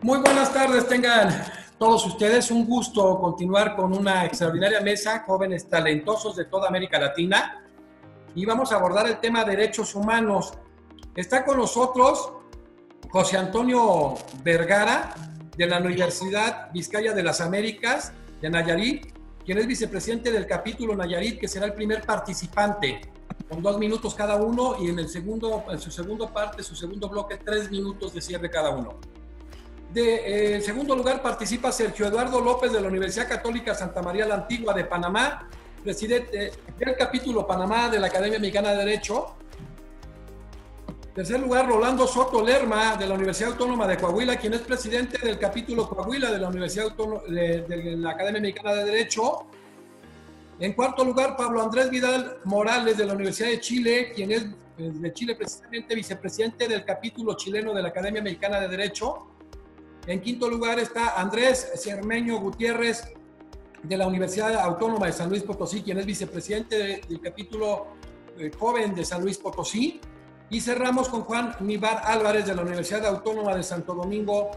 Muy buenas tardes, tengan todos ustedes. Un gusto continuar con una extraordinaria mesa, jóvenes talentosos de toda América Latina. Y vamos a abordar el tema derechos humanos. Está con nosotros José Antonio Vergara, de la Universidad Vizcaya de las Américas, de Nayarit, quien es vicepresidente del capítulo Nayarit, que será el primer participante, con 2 minutos cada uno, y en su segundo bloque, 3 minutos de cierre cada uno. En segundo lugar participa Sergio Eduardo López, de la Universidad Católica Santa María la Antigua de Panamá, presidente del capítulo Panamá de la Academia Mexicana de Derecho. En tercer lugar, Rolando Soto Lerma, de la Universidad Autónoma de Coahuila, quien es presidente del capítulo Coahuila de la Universidad Autónoma de la Academia Mexicana de Derecho. En cuarto lugar, Pablo Andrés Vidal Morales, de la Universidad de Chile, quien es de Chile precisamente vicepresidente del capítulo chileno de la Academia Mexicana de Derecho. En quinto lugar está Andrés Cermeño Gutiérrez, de la Universidad Autónoma de San Luis Potosí, quien es vicepresidente del capítulo joven de San Luis Potosí. Y cerramos con Juan Nivar Álvarez, de la Universidad Autónoma de Santo Domingo,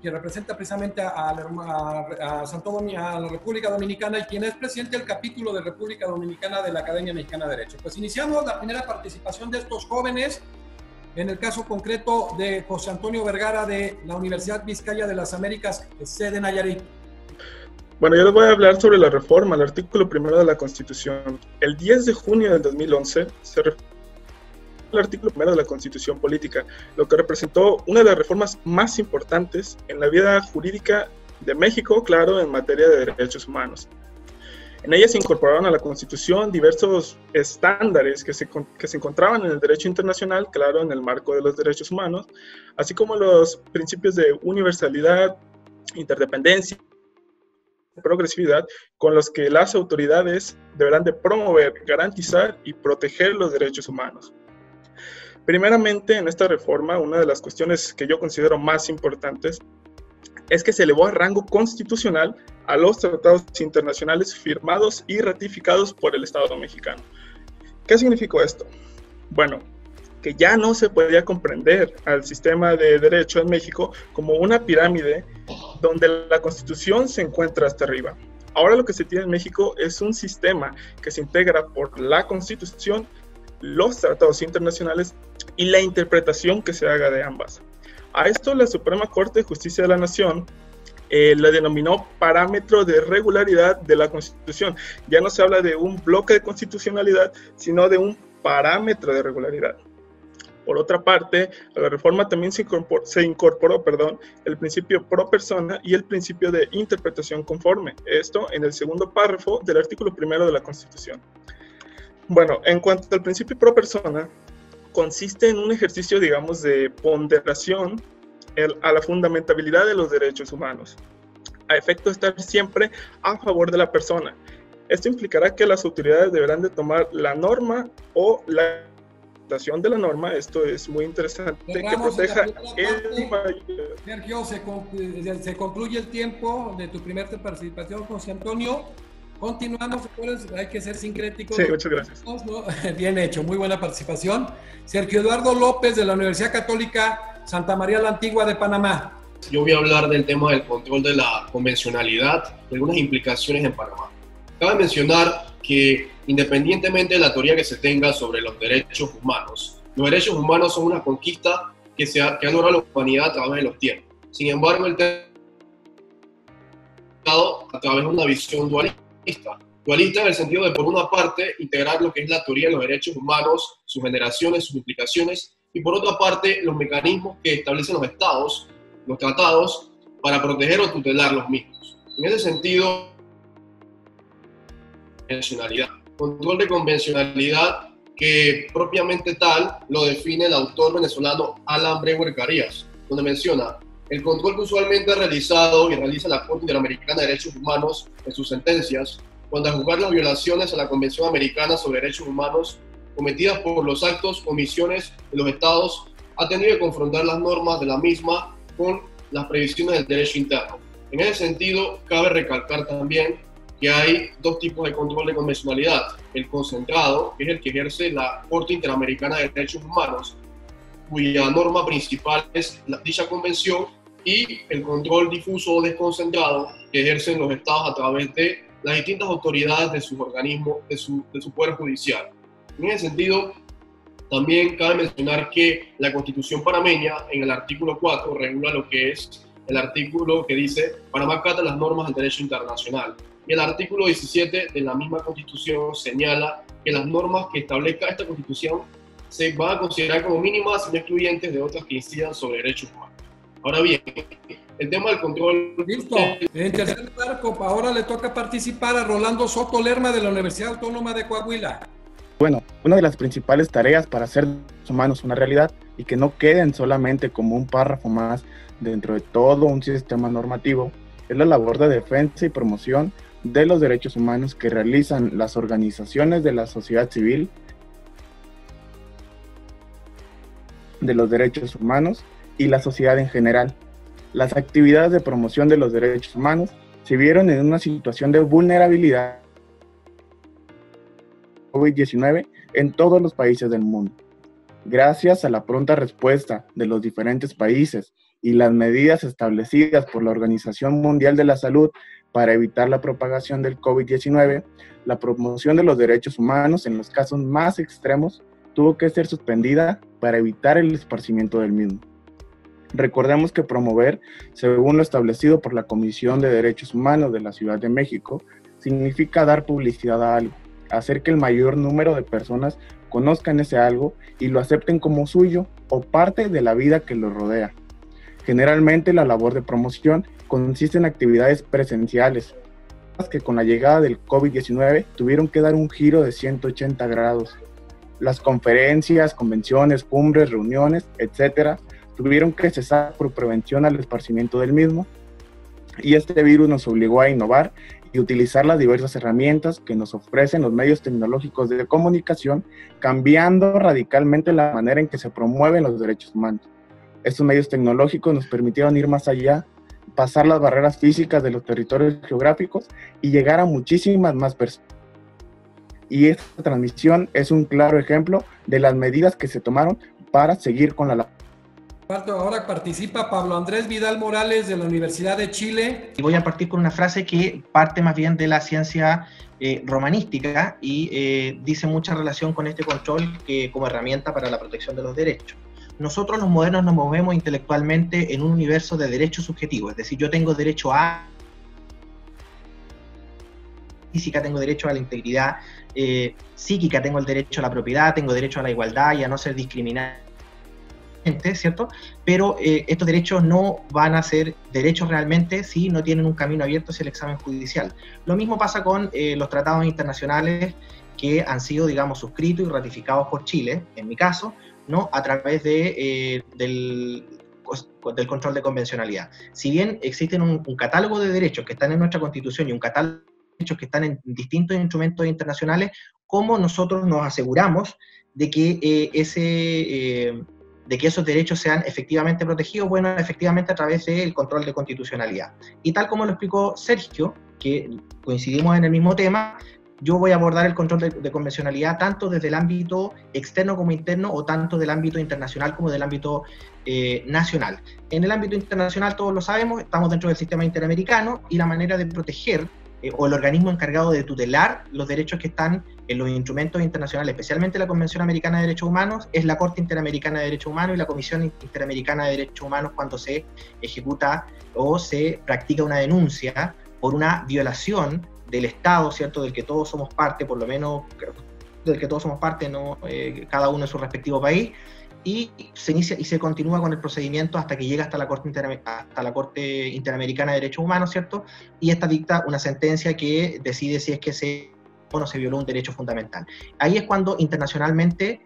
que representa precisamente a la República Dominicana, y quien es presidente del capítulo de República Dominicana de la Academia Mexicana de Derecho. Pues iniciamos la primera participación de estos jóvenes, en el caso concreto de José Antonio Vergara, de la Universidad Vizcaya de las Américas, sede Nayarit. Bueno, yo les voy a hablar sobre la reforma al artículo primero de la Constitución. El 10 de junio del 2011 se reformó el artículo primero de la Constitución Política, lo que representó una de las reformas más importantes en la vida jurídica de México, claro, en materia de derechos humanos. En ella se incorporaron a la Constitución diversos estándares que se encontraban en el derecho internacional, claro, en el marco de los derechos humanos, así como los principios de universalidad, interdependencia, progresividad, con los que las autoridades deberán de promover, garantizar y proteger los derechos humanos. Primeramente, en esta reforma, una de las cuestiones que yo considero más importantes es que se elevó a rango constitucional a los tratados internacionales firmados y ratificados por el Estado mexicano. ¿Qué significó esto? Bueno, que ya no se podía comprender al sistema de derecho en México como una pirámide donde la Constitución se encuentra hasta arriba. Ahora lo que se tiene en México es un sistema que se integra por la Constitución, los tratados internacionales y la interpretación que se haga de ambas. A esto la Suprema Corte de Justicia de la Nación la denominó parámetro de regularidad de la Constitución. Ya no se habla de un bloque de constitucionalidad, sino de un parámetro de regularidad. Por otra parte, a la reforma también se incorporó el principio pro persona y el principio de interpretación conforme. Esto en el segundo párrafo del artículo primero de la Constitución. Bueno, en cuanto al principio pro persona, consiste en un ejercicio, digamos, de ponderación a la fundamentabilidad de los derechos humanos, a efecto de estar siempre a favor de la persona. Esto implicará que las autoridades deberán de tomar la norma o la interpretación de la norma, esto es muy interesante, que proteja el mayor. Sergio, se concluye el tiempo de tu primera participación, José Antonio. Continuamos, hay que ser sincréticos. Sí, muchas gracias. Bien hecho, muy buena participación. Sergio Eduardo López, de la Universidad Católica Santa María la Antigua de Panamá. Yo voy a hablar del tema del control de la convencionalidad y algunas implicaciones en Panamá. Cabe mencionar que, independientemente de la teoría que se tenga sobre los derechos humanos son una conquista que ha logrado la humanidad a través de los tiempos. Sin embargo, el tema a través de una visión dualista en el sentido de, por una parte, integrar lo que es la teoría de los derechos humanos, sus generaciones, sus implicaciones, y por otra parte, los mecanismos que establecen los estados, los tratados, para proteger o tutelar los mismos. En ese sentido, control de convencionalidad que propiamente tal lo define el autor venezolano Alan Brewer Carías, donde menciona: el control que usualmente ha realizado y realiza la Corte Interamericana de Derechos Humanos en sus sentencias, cuando a juzgar las violaciones a la Convención Americana sobre Derechos Humanos cometidas por los actos o omisiones de los estados, ha tenido que confrontar las normas de la misma con las previsiones del derecho interno. En ese sentido, cabe recalcar también que hay dos tipos de control de convencionalidad: el concentrado, que es el que ejerce la Corte Interamericana de Derechos Humanos, cuya norma principal es dicha convención, y el control difuso o desconcentrado que ejercen los estados a través de las distintas autoridades de sus organismos, de su poder judicial. En ese sentido, también cabe mencionar que la Constitución panameña, en el artículo 4, regula lo que es el artículo que dice Panamá acata las normas del derecho internacional. Y el artículo 17 de la misma Constitución señala que las normas que establezca esta Constitución se van a considerar como mínimas y no excluyentes de otras que incidan sobre derechos humanos. Ahora bien, el tema del control... Listo. En tercer lugar, ahora le toca participar a Rolando Soto Lerma de la Universidad Autónoma de Coahuila. Bueno, una de las principales tareas para hacer derechos humanos una realidad y que no queden solamente como un párrafo más dentro de todo un sistema normativo es la labor de defensa y promoción de los derechos humanos que realizan las organizaciones de la sociedad civil, de los derechos humanos y la sociedad en general. Las actividades de promoción de los derechos humanos se vieron en una situación de vulnerabilidad COVID-19 en todos los países del mundo. Gracias a la pronta respuesta de los diferentes países y las medidas establecidas por la Organización Mundial de la Salud para evitar la propagación del COVID-19, la promoción de los derechos humanos en los casos más extremos tuvo que ser suspendida para evitar el esparcimiento del mismo. Recordemos que promover, según lo establecido por la Comisión de Derechos Humanos de la Ciudad de México, significa dar publicidad a algo, hacer que el mayor número de personas conozcan ese algo y lo acepten como suyo o parte de la vida que lo rodea. Generalmente la labor de promoción consiste en actividades presenciales, que con la llegada del COVID-19 tuvieron que dar un giro de 180 grados. Las conferencias, convenciones, cumbres, reuniones, etcétera, tuvieron que cesar por prevención al esparcimiento del mismo, y este virus nos obligó a innovar y utilizar las diversas herramientas que nos ofrecen los medios tecnológicos de comunicación, cambiando radicalmente la manera en que se promueven los derechos humanos. Estos medios tecnológicos nos permitieron ir más allá, pasar las barreras físicas de los territorios geográficos y llegar a muchísimas más personas. Y esta transmisión es un claro ejemplo de las medidas que se tomaron para seguir con la labor. Ahora participa Pablo Andrés Vidal Morales de la Universidad de Chile. Y voy a partir con una frase que parte más bien de la ciencia romanística y dice mucha relación con este control como herramienta para la protección de los derechos. Nosotros los modernos nos movemos intelectualmente en un universo de derechos subjetivos, es decir, yo tengo derecho a física, tengo derecho a la integridad psíquica, tengo el derecho a la propiedad, tengo derecho a la igualdad y a no ser discriminado, ¿cierto? Pero estos derechos no van a ser derechos realmente si no tienen un camino abierto hacia el examen judicial. Lo mismo pasa con los tratados internacionales que han sido, digamos, suscritos y ratificados por Chile, en mi caso, ¿no? A través del control de convencionalidad. Si bien existen un catálogo de derechos que están en nuestra Constitución y un catálogo de derechos que están en distintos instrumentos internacionales, ¿cómo nosotros nos aseguramos de que esos derechos sean efectivamente protegidos? Bueno, efectivamente a través del control de constitucionalidad. Y tal como lo explicó Sergio, que coincidimos en el mismo tema, yo voy a abordar el control de convencionalidad tanto desde el ámbito externo como interno, o tanto del ámbito internacional como del ámbito nacional. En el ámbito internacional, todos lo sabemos, estamos dentro del sistema interamericano, y la manera de proteger o el organismo encargado de tutelar los derechos que están en los instrumentos internacionales, especialmente la Convención Americana de Derechos Humanos, es la Corte Interamericana de Derechos Humanos y la Comisión Interamericana de Derechos Humanos cuando se ejecuta o se practica una denuncia por una violación del Estado, ¿cierto?, del que todos somos parte, por lo menos del que todos somos parte, ¿no? Cada uno en su respectivo país, y se inicia y se continúa con el procedimiento hasta que llega hasta la Corte Interamericana de Derechos Humanos, ¿cierto? Y esta dicta una sentencia que decide si es que se violó un derecho fundamental. Ahí es cuando internacionalmente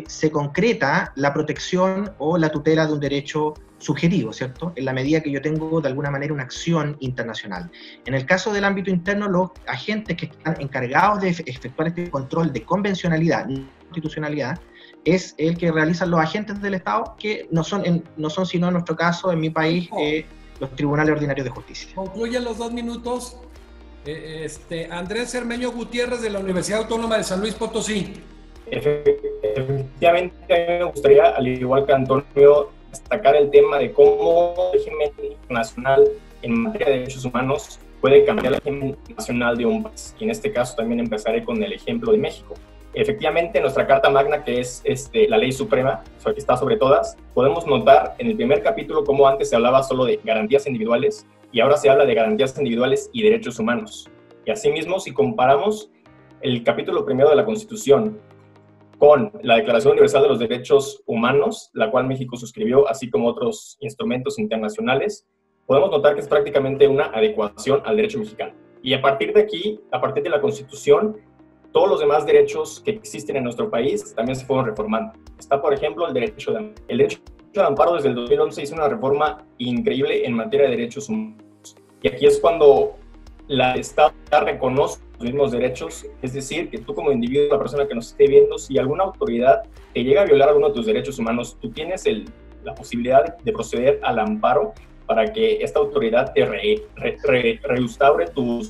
se concreta la protección o la tutela de un derecho subjetivo, ¿cierto? En la medida que yo tengo de alguna manera una acción internacional. En el caso del ámbito interno, los agentes que están encargados de efectuar este control de convencionalidad, constitucionalidad, es el que realizan los agentes del Estado, que no son sino en nuestro caso, en mi país, los tribunales ordinarios de justicia. Concluyen los 2 minutos. Andrés Cermeño Gutiérrez de la Universidad Autónoma de San Luis Potosí. Efectivamente, a mí me gustaría, al igual que Antonio, destacar el tema de cómo el régimen internacional en materia de derechos humanos puede cambiar el régimen nacional de un país. Y en este caso también empezaré con el ejemplo de México. Efectivamente, nuestra Carta Magna, que es la ley suprema, que está sobre todas, podemos notar en el primer capítulo cómo antes se hablaba solo de garantías individuales y ahora se habla de garantías individuales y derechos humanos. Y asimismo, si comparamos el capítulo primero de la Constitución con la Declaración Universal de los Derechos Humanos, la cual México suscribió, así como otros instrumentos internacionales, podemos notar que es prácticamente una adecuación al derecho mexicano. Y a partir de aquí, a partir de la Constitución, todos los demás derechos que existen en nuestro país también se fueron reformando. Está, por ejemplo, el derecho de amparo desde el 2011 hizo una reforma increíble en materia de derechos humanos. Y aquí es cuando el Estado reconoce los mismos derechos, es decir, que tú como individuo, la persona que nos esté viendo, si alguna autoridad te llega a violar alguno de tus derechos humanos, tú tienes la posibilidad de proceder al amparo para que esta autoridad te reinstaure tu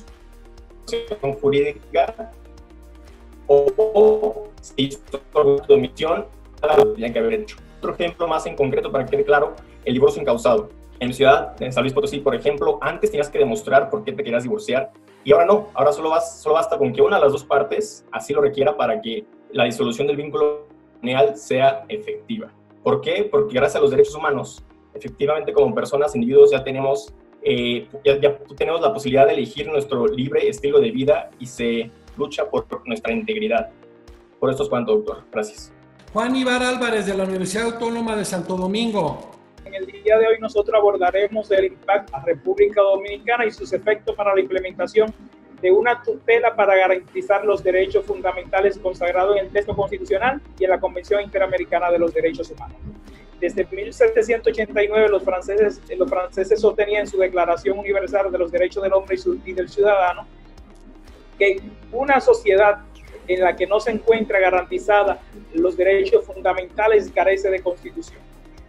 situación jurídica o si hizo tu omisión, lo tenían que haber hecho. Otro ejemplo más en concreto para que quede claro, el divorcio incausado. En mi ciudad, en San Luis Potosí, por ejemplo, antes tenías que demostrar por qué te querías divorciar y ahora no, ahora solo basta con que una de las dos partes así lo requiera para que la disolución del vínculo matrimonial sea efectiva. ¿Por qué? Porque gracias a los derechos humanos, efectivamente como personas, individuos, ya tenemos la posibilidad de elegir nuestro libre estilo de vida y se lucha por nuestra integridad. Por esto es cuanto, doctor. Gracias. Juan Ibar Álvarez, de la Universidad Autónoma de Santo Domingo. En el día de hoy nosotros abordaremos el impacto a la República Dominicana y sus efectos para la implementación de una tutela para garantizar los derechos fundamentales consagrados en el texto constitucional y en la Convención Interamericana de los Derechos Humanos. Desde 1789 los franceses sostenían en su Declaración Universal de los Derechos del Hombre y del Ciudadano que una sociedad en la que no se encuentra garantizada los derechos fundamentales carece de constitución.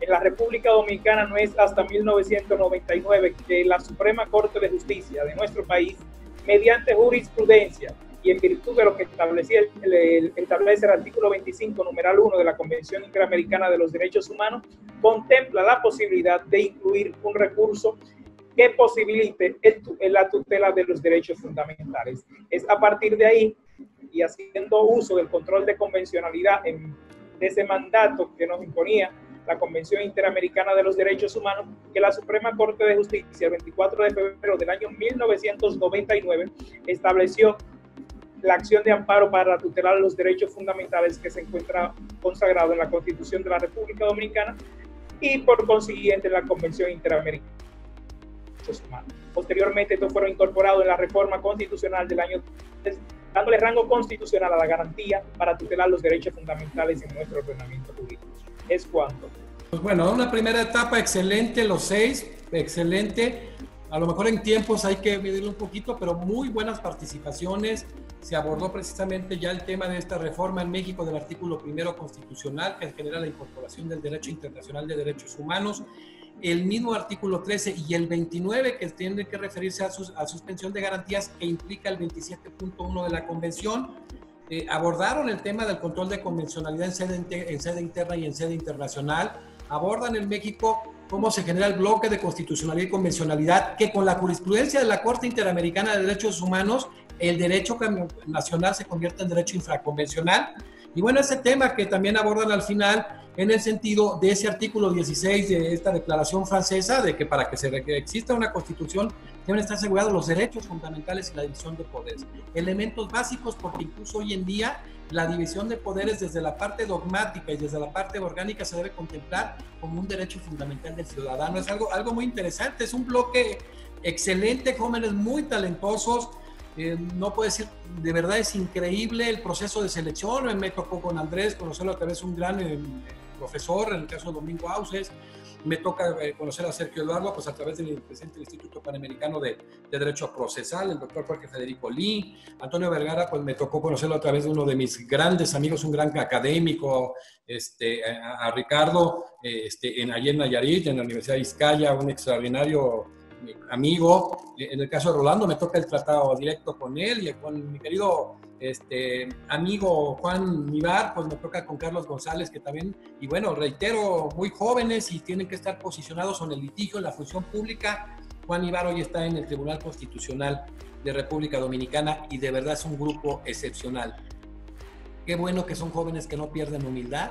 En la República Dominicana no es hasta 1999 que la Suprema Corte de Justicia de nuestro país, mediante jurisprudencia y en virtud de lo que establece el artículo 25, numeral 1 de la Convención Interamericana de los Derechos Humanos, contempla la posibilidad de incluir un recurso que posibilite la tutela de los derechos fundamentales. Es a partir de ahí, y haciendo uso del control de convencionalidad de ese mandato que nos imponía la Convención Interamericana de los Derechos Humanos, que la Suprema Corte de Justicia, el 24 de febrero del año 1999, estableció la acción de amparo para tutelar los derechos fundamentales que se encuentra consagrado en la Constitución de la República Dominicana y por consiguiente en la Convención Interamericana de los Derechos Humanos. Posteriormente, estos fueron incorporados en la reforma constitucional del año 2000, dándole rango constitucional a la garantía para tutelar los derechos fundamentales en nuestro ordenamiento jurídico. Es cuanto. Pues bueno, una primera etapa excelente, los 6, excelente. A lo mejor en tiempos hay que medirlo un poquito, pero muy buenas participaciones. Se abordó precisamente ya el tema de esta reforma en México del artículo 1 constitucional que genera la incorporación del derecho internacional de derechos humanos, el mismo artículo 13 y el 29 que tiene que referirse a suspensión de garantías que implica el 27.1 de la Convención. Abordaron el tema del control de convencionalidad en sede interna y en sede internacional. Abordan en México cómo se genera el bloque de constitucionalidad y convencionalidad, que con la jurisprudencia de la Corte Interamericana de Derechos Humanos, el derecho nacional se convierte en derecho infraconvencional. Y bueno, ese tema que también abordan al final en el sentido de ese artículo 16 de esta declaración francesa, de que para que exista una constitución deben estar asegurados los derechos fundamentales y la división de poderes. Elementos básicos, porque incluso hoy en día la división de poderes desde la parte dogmática y desde la parte orgánica se debe contemplar como un derecho fundamental del ciudadano. Es algo muy interesante, es un bloque excelente, jóvenes muy talentosos. No puedo decir, de verdad es increíble el proceso de selección. Me tocó con Andrés conocerlo a través de un gran profesor, en el caso de Domingo Auces. Me toca conocer a Sergio Eduardo pues a través del presidente del Instituto Panamericano de Derecho Procesal, el doctor Jorge Federico Lee. Antonio Vergara, pues me tocó conocerlo a través de uno de mis grandes amigos, un gran académico, a Ricardo, allí en Nayarit, en la Universidad de Vizcaya, un extraordinario amigo. En el caso de Rolando me toca el tratado directo con él y con mi querido amigo Juan Mivar, pues me toca con Carlos González, que también, y bueno, reitero, muy jóvenes y tienen que estar posicionados en el litigio, en la función pública. Juan Mivar hoy está en el Tribunal Constitucional de República Dominicana y de verdad es un grupo excepcional. Qué bueno que son jóvenes que no pierden humildad,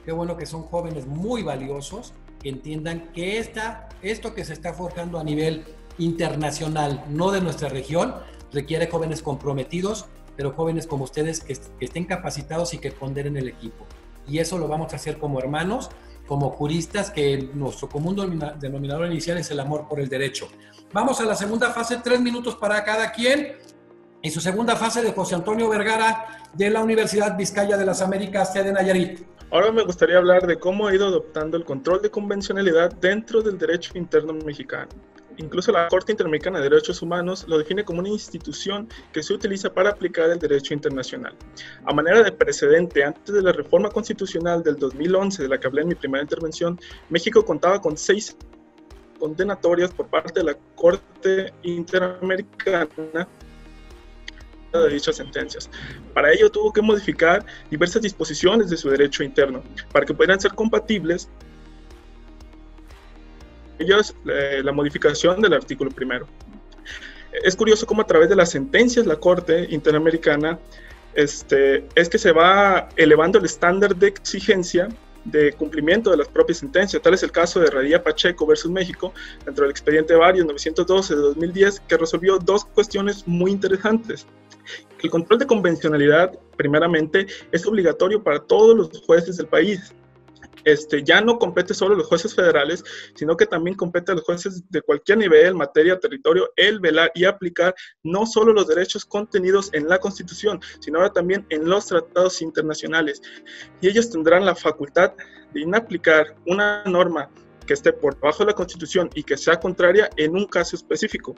qué bueno que son jóvenes muy valiosos, que entiendan que esto que se está forjando a nivel internacional, no de nuestra región, requiere jóvenes comprometidos, pero jóvenes como ustedes que estén capacitados y que ponderen el equipo. Y eso lo vamos a hacer como hermanos, como juristas, que nuestro común denominador inicial es el amor por el derecho. Vamos a la segunda fase, 3 minutos para cada quien. Y su segunda fase de José Antonio Vergara, de la Universidad Vizcaya de las Américas, sede Nayarit. Ahora me gustaría hablar de cómo ha ido adoptando el control de convencionalidad dentro del derecho interno mexicano. Incluso la Corte Interamericana de Derechos Humanos lo define como una institución que se utiliza para aplicar el derecho internacional. A manera de precedente, antes de la reforma constitucional del 2011, de la que hablé en mi primera intervención, México contaba con 6 condenatorias por parte de la Corte Interamericana de dichas sentencias. Para ello tuvo que modificar diversas disposiciones de su derecho interno para que pudieran ser compatibles ellos la modificación del artículo 1. Es curioso cómo a través de las sentencias la Corte Interamericana es que se va elevando el estándar de exigencia de cumplimiento de las propias sentencias. Tal es el caso de Radilla Pacheco versus México, dentro del expediente Varios 912 de 2010, que resolvió 2 cuestiones muy interesantes. El control de convencionalidad, primeramente, es obligatorio para todos los jueces del país. Ya no compete solo a los jueces federales, sino que también compete a los jueces de cualquier nivel, materia, territorio, el velar y aplicar no solo los derechos contenidos en la Constitución, sino ahora también en los tratados internacionales. Y ellos tendrán la facultad de inaplicar una norma que esté por debajo de la Constitución y que sea contraria en un caso específico.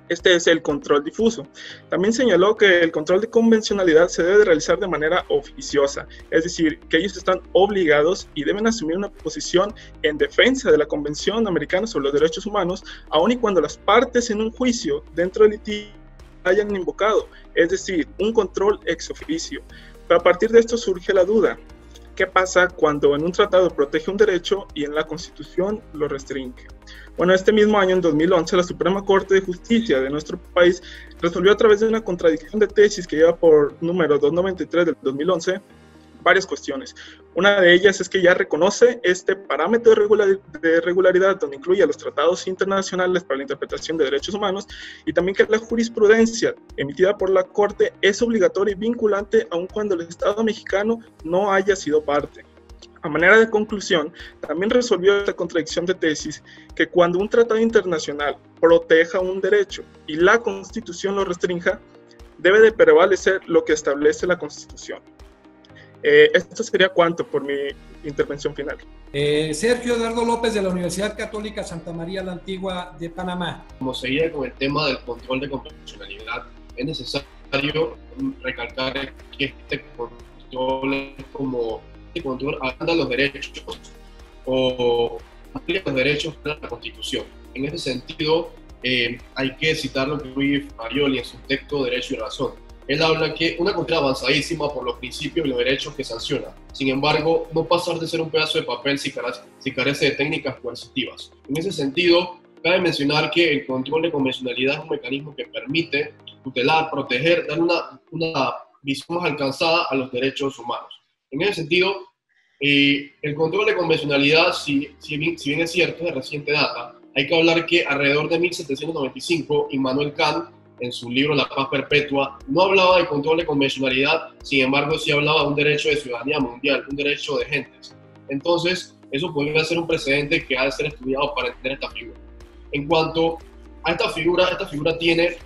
Este es el control difuso. También señaló que el control de convencionalidad se debe de realizar de manera oficiosa, es decir, que ellos están obligados y deben asumir una posición en defensa de la Convención Americana sobre los Derechos Humanos, aun y cuando las partes en un juicio dentro del litigio hayan invocado, es decir, un control ex oficio. Pero a partir de esto surge la duda: ¿qué pasa cuando en un tratado protege un derecho y en la Constitución lo restringe? Bueno, este mismo año, en 2011, la Suprema Corte de Justicia de nuestro país resolvió a través de una contradicción de tesis que lleva por número 293 del 2011 varias cuestiones. Una de ellas es que ya reconoce este parámetro de regularidad donde incluye a los tratados internacionales para la interpretación de derechos humanos, y también que la jurisprudencia emitida por la Corte es obligatoria y vinculante aun cuando el Estado mexicano no haya sido parte. A manera de conclusión, también resolvió esta contradicción de tesis que cuando un tratado internacional proteja un derecho y la Constitución lo restrinja, debe de prevalecer lo que establece la Constitución. Esto sería cuanto por mi intervención final. Sergio Eduardo López, de la Universidad Católica Santa María la Antigua de Panamá. Como seguir con el tema del control de convencionalidad, es necesario recalcar que este control es como este control anda los derechos o aplica los derechos de la Constitución. En ese sentido, hay que citar lo que Luis Farioli en su texto Derecho y Razón. Él habla que una contra avanzadísima por los principios y los derechos que sanciona. Sin embargo, no pasar de ser un pedazo de papel si carece de técnicas coercitivas. En ese sentido, cabe mencionar que el control de convencionalidad es un mecanismo que permite tutelar, proteger, dar una visión más alcanzada a los derechos humanos. En ese sentido, el control de convencionalidad, si bien es cierto, es de reciente data, hay que hablar que alrededor de 1795, Immanuel Kant, en su libro La Paz Perpetua, no hablaba de control de convencionalidad, sin embargo sí hablaba de un derecho de ciudadanía mundial, un derecho de gentes. Entonces, eso podría ser un precedente que ha de ser estudiado para entender esta figura. En cuanto a esta figura tiene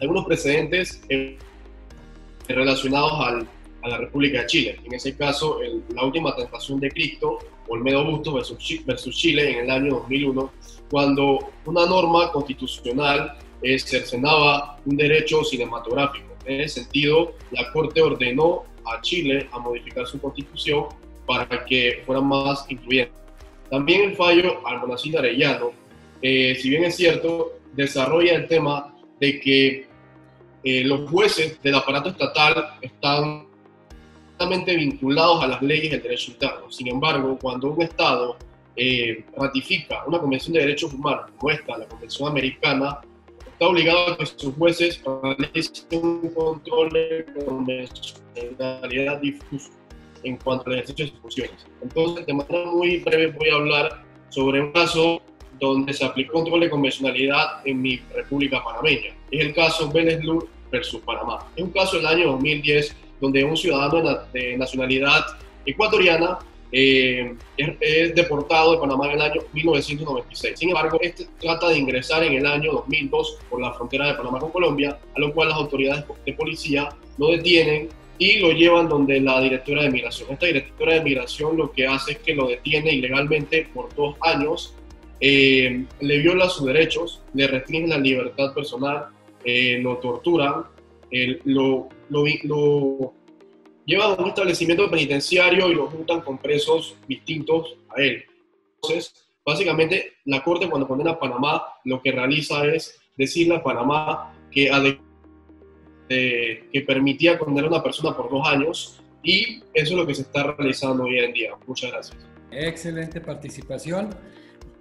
algunos precedentes relacionados a la República de Chile. En ese caso, la última tentación de Cristo, Olmedo Bustos versus Chile, en el año 2001, cuando una norma constitucional cercenaba un derecho cinematográfico. En ese sentido, la Corte ordenó a Chile a modificar su constitución para que fuera más incluyente. También el fallo Almonacid Arellano, si bien es cierto, desarrolla el tema de que los jueces del aparato estatal están totalmente vinculados a las leyes del derecho interno. Sin embargo, cuando un Estado ratifica una Convención de Derechos Humanos como esta, la Convención Americana, está obligado a que sus jueces realicen un control de convencionalidad difuso en cuanto al ejercicio de sus funciones. Entonces, de manera muy breve voy a hablar sobre un caso donde se aplicó control de convencionalidad en mi República Panameña. Es el caso Vélez Lur versus Panamá. Es un caso del año 2010 donde un ciudadano de nacionalidad ecuatoriana es deportado de Panamá en el año 1996. Sin embargo, este trata de ingresar en el año 2002 por la frontera de Panamá con Colombia, a lo cual las autoridades de policía lo detienen y lo llevan donde la directora de migración. Esta directora de migración lo que hace es que lo detiene ilegalmente por 2 años, le viola sus derechos, le restringe la libertad personal, lo torturan, lo llevan a un establecimiento penitenciario y lo juntan con presos distintos a él. Entonces, básicamente, la Corte cuando condena a Panamá, lo que realiza es decirle a Panamá que permitía condenar a una persona por 2 años, y eso es lo que se está realizando hoy en día. Muchas gracias. Excelente participación.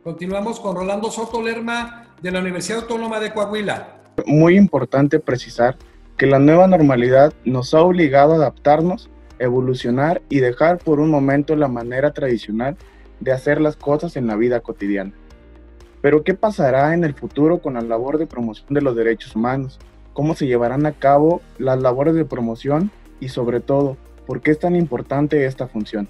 Continuamos con Rolando Soto Lerma, de la Universidad Autónoma de Coahuila. Muy importante precisar que la nueva normalidad nos ha obligado a adaptarnos, evolucionar y dejar por un momento la manera tradicional de hacer las cosas en la vida cotidiana. Pero ¿qué pasará en el futuro con la labor de promoción de los derechos humanos? ¿Cómo se llevarán a cabo las labores de promoción? Y sobre todo, ¿por qué es tan importante esta función?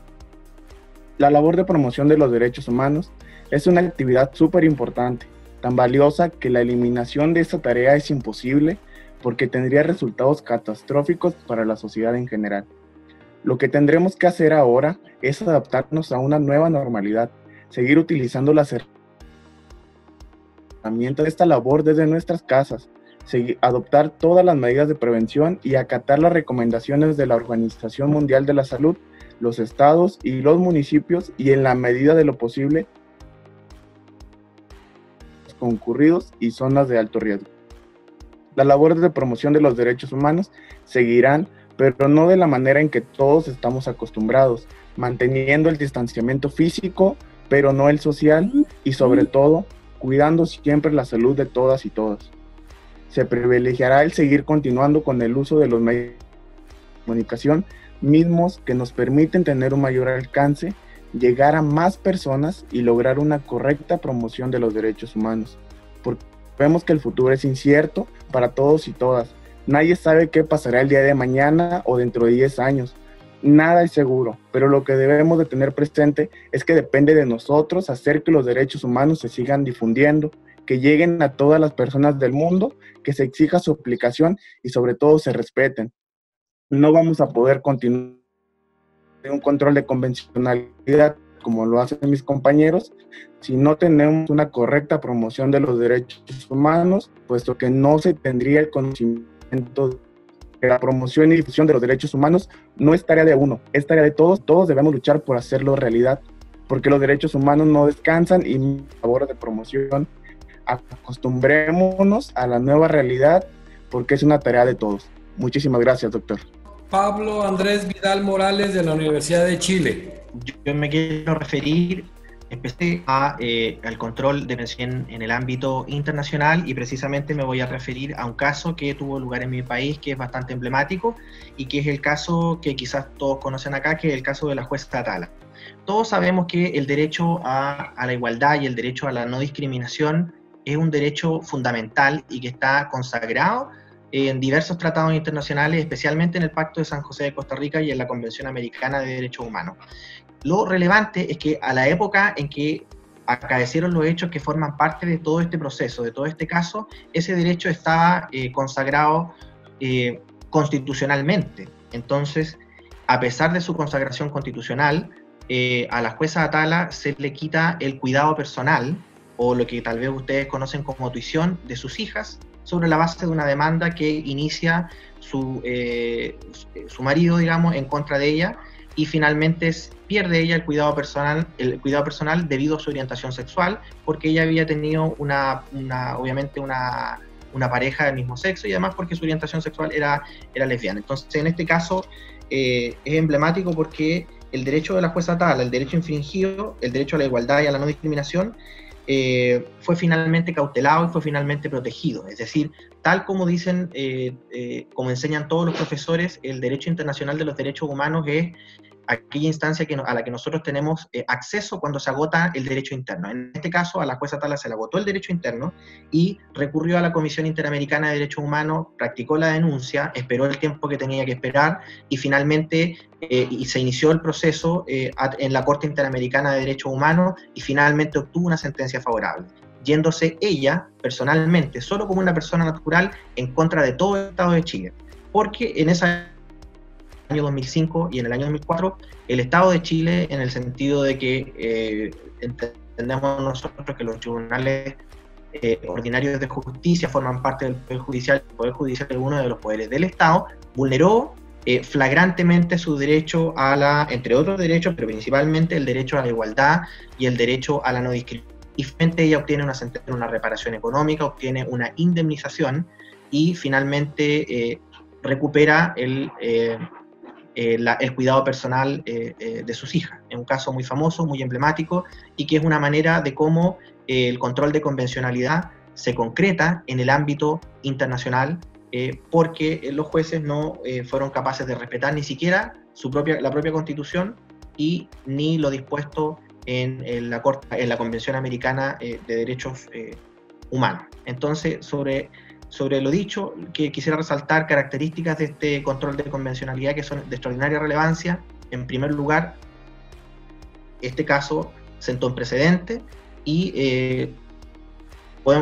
La labor de promoción de los derechos humanos es una actividad súper importante, tan valiosa que la eliminación de esta tarea es imposible porque tendría resultados catastróficos para la sociedad en general. Lo que tendremos que hacer ahora es adaptarnos a una nueva normalidad, seguir utilizando las herramientas de esta labor desde nuestras casas, adoptar todas las medidas de prevención y acatar las recomendaciones de la Organización Mundial de la Salud, los estados y los municipios, y en la medida de lo posible concurridos y zonas de alto riesgo. Las labores de promoción de los derechos humanos seguirán, pero no de la manera en que todos estamos acostumbrados, manteniendo el distanciamiento físico, pero no el social, y sobre todo, cuidando siempre la salud de todas y todos. Se privilegiará el seguir continuando con el uso de los medios de comunicación mismos que nos permiten tener un mayor alcance, llegar a más personas y lograr una correcta promoción de los derechos humanos. Porque vemos que el futuro es incierto para todos y todas. Nadie sabe qué pasará el día de mañana o dentro de 10 años. Nada es seguro, pero lo que debemos de tener presente es que depende de nosotros hacer que los derechos humanos se sigan difundiendo, que lleguen a todas las personas del mundo, que se exija su aplicación y sobre todo se respeten. No vamos a poder continuar un control de convencionalidad como lo hacen mis compañeros si no tenemos una correcta promoción de los derechos humanos, puesto que no se tendría el conocimiento de la promoción y difusión de los derechos humanos. No es tarea de uno, es tarea de todos. Todos debemos luchar por hacerlo realidad, porque los derechos humanos no descansan y labor de promoción. Acostumbrémonos a la nueva realidad porque es una tarea de todos. Muchísimas gracias, doctor. Pablo Andrés Vidal Morales, de la Universidad de Chile. Yo me quiero referir al control de prevención en el ámbito internacional, y precisamente me voy a referir a un caso que tuvo lugar en mi país, que es bastante emblemático y que es el caso que quizás todos conocen acá, que es el caso de la jueza Atala. Todos sabemos que el derecho a la igualdad y el derecho a la no discriminación es un derecho fundamental y que está consagrado en diversos tratados internacionales, especialmente en el Pacto de San José de Costa Rica y en la Convención Americana de Derechos Humanos. Lo relevante es que a la época en que acaecieron los hechos que forman parte de todo este proceso, de todo este caso, ese derecho estaba consagrado constitucionalmente. Entonces, a pesar de su consagración constitucional, a la jueza Atala se le quita el cuidado personal, o lo que tal vez ustedes conocen como tuición, de sus hijas, sobre la base de una demanda que inicia su marido, digamos, en contra de ella, y finalmente pierde ella el cuidado personal debido a su orientación sexual, porque ella había tenido obviamente una una pareja del mismo sexo y además porque su orientación sexual era lesbiana. Entonces, en este caso es emblemático porque el derecho de la jueza Atala, el derecho infringido, el derecho a la igualdad y a la no discriminación, fue finalmente cautelado y fue finalmente protegido. Es decir, tal como dicen, como enseñan todos los profesores, el derecho internacional de los derechos humanos es aquella instancia a la que nosotros tenemos acceso cuando se agota el derecho interno. En este caso, a la jueza Atala se le agotó el derecho interno y recurrió a la Comisión Interamericana de Derechos Humanos, practicó la denuncia, esperó el tiempo que tenía que esperar y finalmente y se inició el proceso en la Corte Interamericana de Derechos Humanos y finalmente obtuvo una sentencia favorable, yéndose ella, personalmente, solo como una persona natural, en contra de todo el Estado de Chile. Porque en ese año 2005 y en el año 2004, el Estado de Chile, en el sentido de que entendemos nosotros que los tribunales ordinarios de justicia forman parte del Poder Judicial, el Poder Judicial es uno de los poderes del Estado, vulneró flagrantemente su derecho a la, entre otros derechos, pero principalmente el derecho a la igualdad y el derecho a la no discriminación. Y finalmente ella obtiene una sentencia, una reparación económica, obtiene una indemnización y finalmente recupera el cuidado personal de sus hijas. Es un caso muy famoso, muy emblemático, y que es una manera de cómo el control de convencionalidad se concreta en el ámbito internacional, porque los jueces no fueron capaces de respetar ni siquiera la propia Constitución y ni lo dispuesto en la Convención Americana de Derechos Humanos. Entonces, sobre lo dicho, que quisiera resaltar características de este control de convencionalidad que son de extraordinaria relevancia. En primer lugar, este caso sentó un precedente y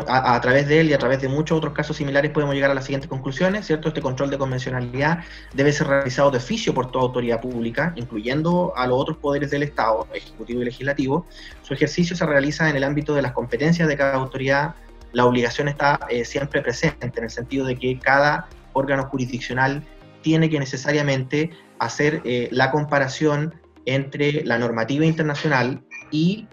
a través de él y a través de muchos otros casos similares podemos llegar a las siguientes conclusiones, ¿cierto? Este control de convencionalidad debe ser realizado de oficio por toda autoridad pública, incluyendo a los otros poderes del Estado, ejecutivo y legislativo. Su ejercicio se realiza en el ámbito de las competencias de cada autoridad. La obligación está siempre presente, en el sentido de que cada órgano jurisdiccional tiene que necesariamente hacer la comparación entre la normativa internacional y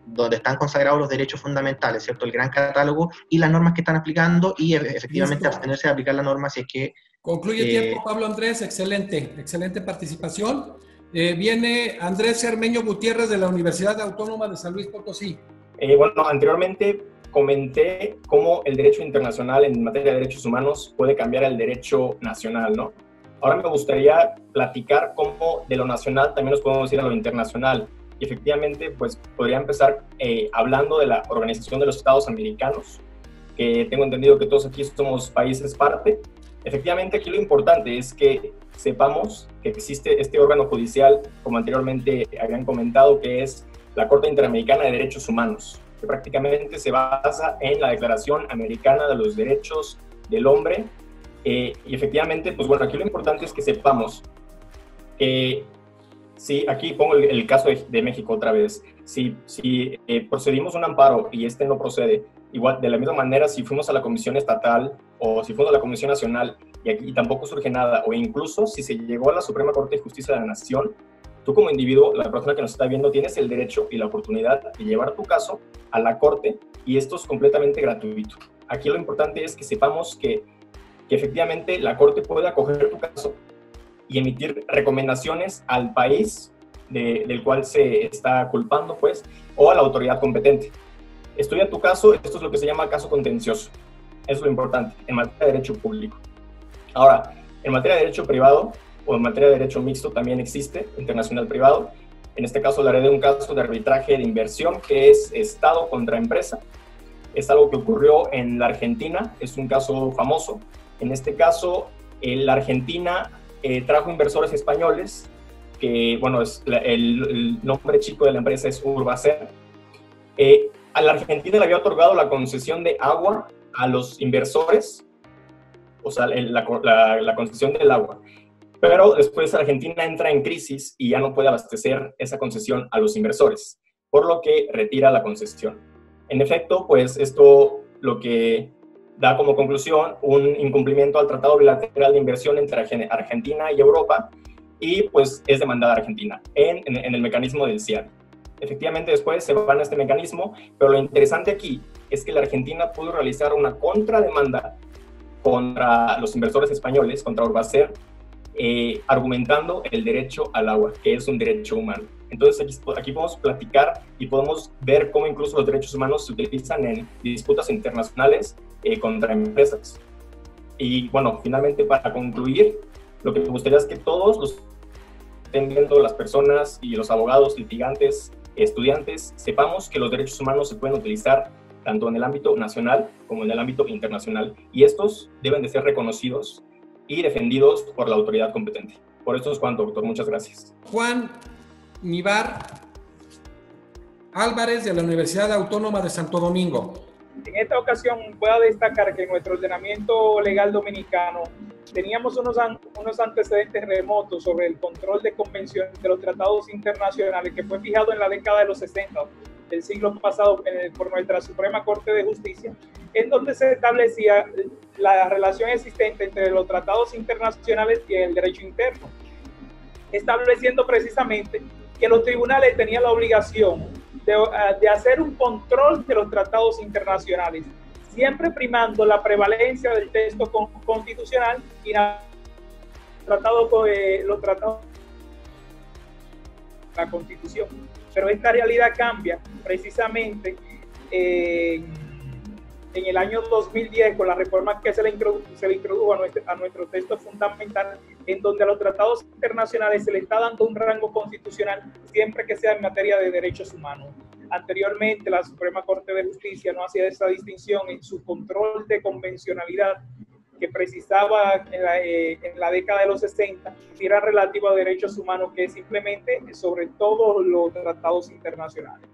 donde están consagrados los derechos fundamentales, ¿cierto? El gran catálogo y las normas que están aplicando y efectivamente abstenerse de aplicar la norma si es que... Concluye tiempo, Pablo Andrés, excelente participación. Viene Andrés Cermeño Gutiérrez de la Universidad Autónoma de San Luis Potosí. Bueno, anteriormente comenté cómo el derecho internacional en materia de derechos humanos puede cambiar el derecho nacional, ¿no? Ahora me gustaría platicar cómo de lo nacional también nos podemos ir a lo internacional. Y efectivamente, pues podría empezar hablando de la Organización de los Estados Americanos, que tengo entendido que todos aquí somos países parte. Efectivamente, aquí lo importante es que sepamos que existe este órgano judicial, como anteriormente habían comentado, que es la Corte Interamericana de Derechos Humanos, que prácticamente se basa en la Declaración Americana de los Derechos del Hombre. Y efectivamente, pues bueno, aquí lo importante es que sepamos que, sí, aquí pongo el caso de México otra vez, si procedimos un amparo y este no procede, igual, de la misma manera, si fuimos a la Comisión Estatal o si fuimos a la Comisión Nacional y aquí tampoco surge nada, o incluso si se llegó a la Suprema Corte de Justicia de la Nación, tú como individuo, la persona que nos está viendo, tienes el derecho y la oportunidad de llevar tu caso a la Corte y esto es completamente gratuito. Aquí lo importante es que sepamos que efectivamente la Corte puede acoger tu caso y emitir recomendaciones al país del cual se está culpando, pues, o a la autoridad competente. Estudia tu caso, esto es lo que se llama caso contencioso. Eso es lo importante en materia de derecho público. Ahora, en materia de derecho privado o en materia de derecho mixto también existe, internacional privado. En este caso hablaré de un caso de arbitraje de inversión que es Estado contra empresa. Es algo que ocurrió en la Argentina, es un caso famoso. En este caso, la Argentina trajo inversores españoles, que, bueno, el nombre chico de la empresa es Urbacer. A la Argentina le había otorgado la concesión de agua a los inversores, o sea, la concesión del agua. Pero después Argentina entra en crisis y ya no puede abastecer esa concesión a los inversores, por lo que retira la concesión. En efecto, pues esto lo que da como conclusión un incumplimiento al Tratado Bilateral de Inversión entre Argentina y Europa y pues es demandada Argentina en el mecanismo del CIAD. Efectivamente, después se van a este mecanismo, pero lo interesante aquí es que la Argentina pudo realizar una contrademanda contra los inversores españoles, contra Urbacer, argumentando el derecho al agua, que es un derecho humano. Entonces aquí podemos platicar y podemos ver cómo incluso los derechos humanos se utilizan en disputas internacionales contra empresas. Y bueno, finalmente para concluir, lo que me gustaría es que todos los estén viendo, las personas y los abogados, litigantes, estudiantes, sepamos que los derechos humanos se pueden utilizar tanto en el ámbito nacional como en el ámbito internacional, y estos deben de ser reconocidos y defendidos por la autoridad competente. Por esto es cuanto, doctor. Muchas gracias. Juan Nivar Álvarez, de la Universidad Autónoma de Santo Domingo. En esta ocasión voy a destacar que en nuestro ordenamiento legal dominicano teníamos unos antecedentes remotos sobre el control de convención de los tratados internacionales, que fue fijado en la década de los 60 del siglo pasado por nuestra Suprema Corte de Justicia, en donde se establecía la relación existente entre los tratados internacionales y el derecho interno, estableciendo precisamente que los tribunales tenían la obligación de hacer un control de los tratados internacionales, siempre primando la prevalencia del texto constitucional y los tratados de la Constitución. Pero esta realidad cambia precisamente en el año 2010 con la reforma que se le introdujo a nuestro texto fundamental, en donde a los tratados internacionales se le está dando un rango constitucional siempre que sea en materia de derechos humanos. Anteriormente, la Suprema Corte de Justicia no hacía esa distinción en su control de convencionalidad, que precisaba en la década de los 60, si era relativo a derechos humanos, que es simplemente sobre todos los tratados internacionales.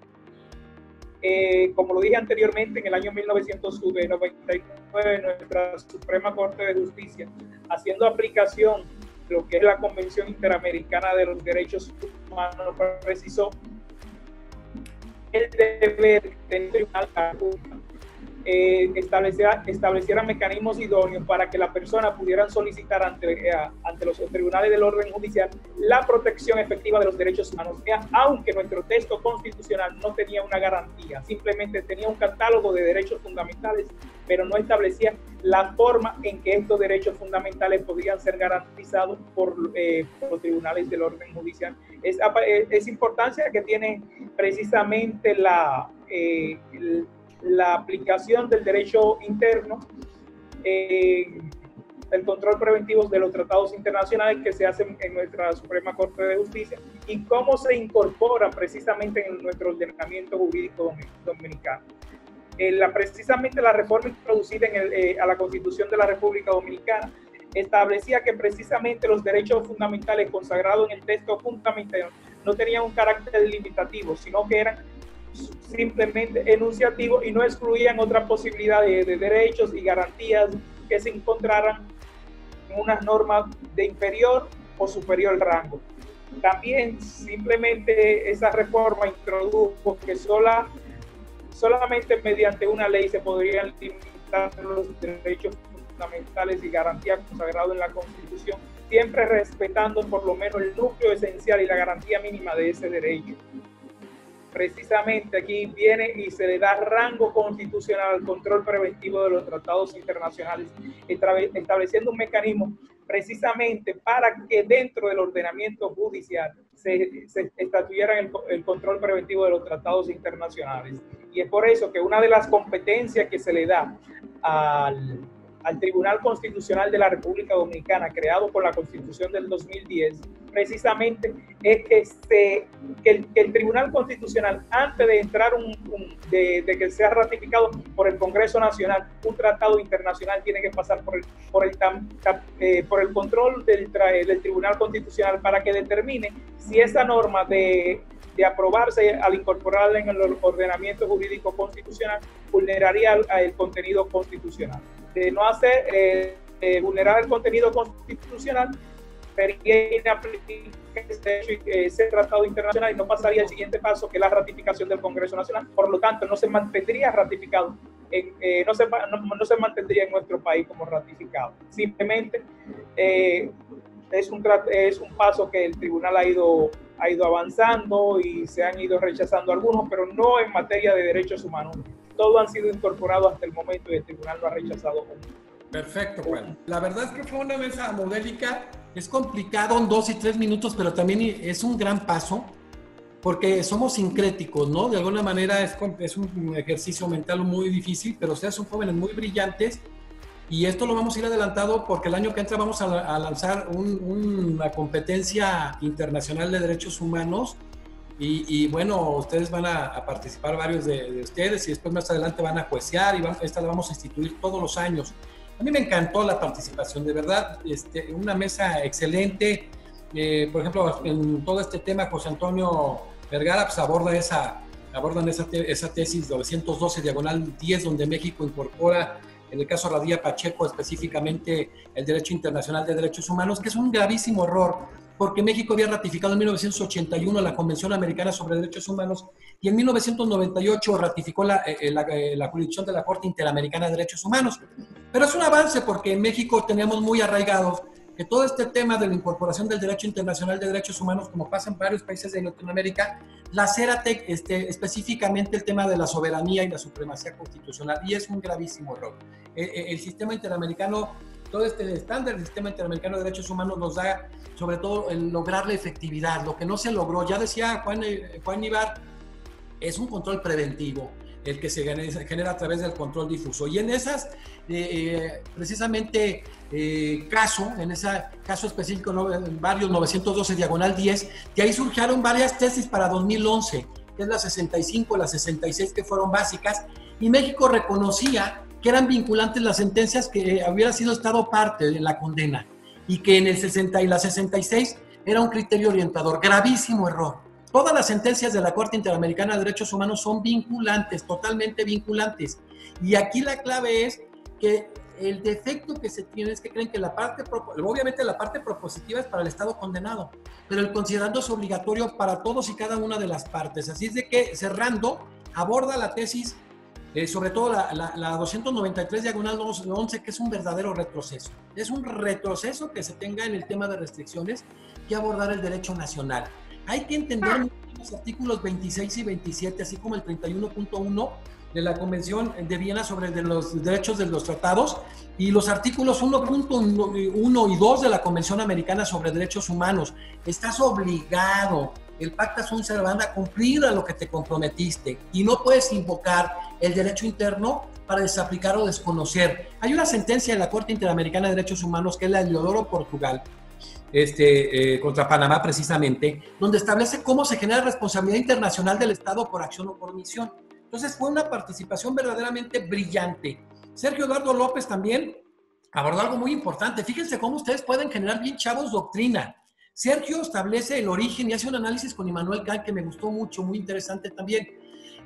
Como lo dije anteriormente, en el año 1999, nuestra Suprema Corte de Justicia, haciendo aplicación de lo que es la Convención Interamericana de los Derechos Humanos, precisó el deber del tribunal estableciera mecanismos idóneos para que la persona pudiera solicitar ante los tribunales del orden judicial la protección efectiva de los derechos humanos, aunque nuestro texto constitucional no tenía una garantía, simplemente tenía un catálogo de derechos fundamentales, pero no establecía la forma en que estos derechos fundamentales podían ser garantizados por los tribunales del orden judicial. Es importancia que tiene precisamente la aplicación del derecho interno, el control preventivo de los tratados internacionales que se hacen en nuestra Suprema Corte de Justicia, y cómo se incorpora precisamente en nuestro ordenamiento jurídico dominicano. Precisamente la reforma introducida a la Constitución de la República Dominicana establecía que precisamente los derechos fundamentales consagrados en el texto fundamental no tenían un carácter limitativo, sino que eran simplemente enunciativos y no excluían otras posibilidades de derechos y garantías que se encontraran en unas normas de inferior o superior rango. También simplemente esa reforma introdujo que solamente mediante una ley se podrían limitar los derechos fundamentales y garantías consagrados en la Constitución, siempre respetando por lo menos el núcleo esencial y la garantía mínima de ese derecho. Precisamente aquí viene y se le da rango constitucional al control preventivo de los tratados internacionales, estableciendo un mecanismo precisamente para que dentro del ordenamiento judicial se estatuyera el control preventivo de los tratados internacionales. Y es por eso que una de las competencias que se le da al Tribunal Constitucional de la República Dominicana, creado por la Constitución del 2010, precisamente es que el Tribunal Constitucional, antes de entrar de que sea ratificado por el Congreso Nacional, un tratado internacional tiene que pasar por el control del Tribunal Constitucional para que determine si esa norma de aprobarse al incorporarla en el ordenamiento jurídico constitucional vulneraría el contenido constitucional. De no hacer vulnerar el contenido constitucional, sería inaplicable ese tratado internacional y no pasaría el siguiente paso, que es la ratificación del Congreso Nacional. Por lo tanto, no se mantendría ratificado, no se mantendría en nuestro país como ratificado. Simplemente es un paso que el tribunal ha ido avanzando y se han ido rechazando algunos, pero no en materia de derechos humanos. Todos han sido incorporados hasta el momento y el tribunal lo ha rechazado. Perfecto, Juan. La verdad es que fue una mesa modélica. Es complicado en 2 y 3 minutos, pero también es un gran paso porque somos sincréticos, ¿no? De alguna manera es un ejercicio mental muy difícil, pero ustedes son jóvenes muy brillantes y esto lo vamos a ir adelantado porque el año que entra vamos a lanzar una competencia internacional de derechos humanos y bueno, ustedes van a participar varios de ustedes y después más adelante van a juecear y esta la vamos a instituir todos los años. A mí me encantó la participación, de verdad, una mesa excelente. Por ejemplo, en todo este tema, José Antonio Vergara pues, abordan esa tesis 912/10, donde México incorpora, en el caso Radilla Pacheco, específicamente el derecho internacional de derechos humanos, que es un gravísimo error, porque México había ratificado en 1981 la Convención Americana sobre Derechos Humanos y en 1998 ratificó la jurisdicción de la Corte Interamericana de Derechos Humanos. Pero es un avance porque en México tenemos muy arraigados que todo este tema de la incorporación del derecho internacional de derechos humanos, como pasa en varios países de Latinoamérica, la CERATEC, específicamente el tema de la soberanía y la supremacía constitucional, y es un gravísimo error. El sistema interamericano, todo este estándar del sistema interamericano de derechos humanos nos da, sobre todo, el lograr la efectividad, lo que no se logró. Ya decía Juan Ibar, es un control preventivo el que se genera a través del control difuso. Y en esas, precisamente, en ese caso específico, varios 912/10, de ahí surgieron varias tesis para 2011, que es la 65, la 66, que fueron básicas, y México reconocía que eran vinculantes las sentencias que hubiera sido Estado parte de la condena, y que en el 60 y la 66 era un criterio orientador. Gravísimo error. Todas las sentencias de la Corte Interamericana de Derechos Humanos son vinculantes, totalmente vinculantes. Y aquí la clave es que el defecto que se tiene es que creen que obviamente la parte propositiva es para el Estado condenado, pero el considerando es obligatorio para todos y cada una de las partes. Así es de que, cerrando, aborda la tesis, sobre todo la 293/11, que es un verdadero retroceso. Es un retroceso que se tenga en el tema de restricciones que abordar el derecho nacional. Hay que entender los artículos 26 y 27, así como el 31.1 de la Convención de Viena sobre los derechos de los tratados y los artículos 1.1 y 2 de la Convención Americana sobre Derechos Humanos. Estás obligado, el pacta sunt servanda, a cumplir a lo que te comprometiste y no puedes invocar el derecho interno para desaplicar o desconocer. Hay una sentencia de la Corte Interamericana de Derechos Humanos, que es la de Leodoro Portugal, contra Panamá precisamente, donde establece cómo se genera responsabilidad internacional del Estado por acción o por omisión. Entonces fue una participación verdaderamente brillante. Sergio Eduardo López también abordó algo muy importante. Fíjense cómo ustedes pueden generar bien chavos doctrina. Sergio establece el origen y hace un análisis con Immanuel Kant que me gustó mucho, muy interesante también.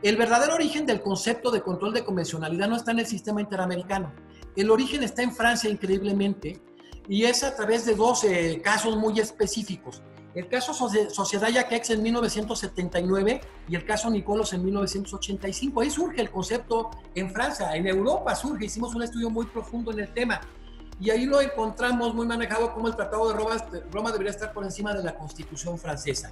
El verdadero origen del concepto de control de convencionalidad no está en el sistema interamericano. El origen está en Francia, increíblemente, y es a través de 12 casos muy específicos. El caso Sociedad Jacques en 1979 y el caso Nicolos en 1985. Ahí surge el concepto en Francia, en Europa surge. Hicimos un estudio muy profundo en el tema. Y ahí lo encontramos muy manejado como el Tratado de Roma debería estar por encima de la Constitución francesa.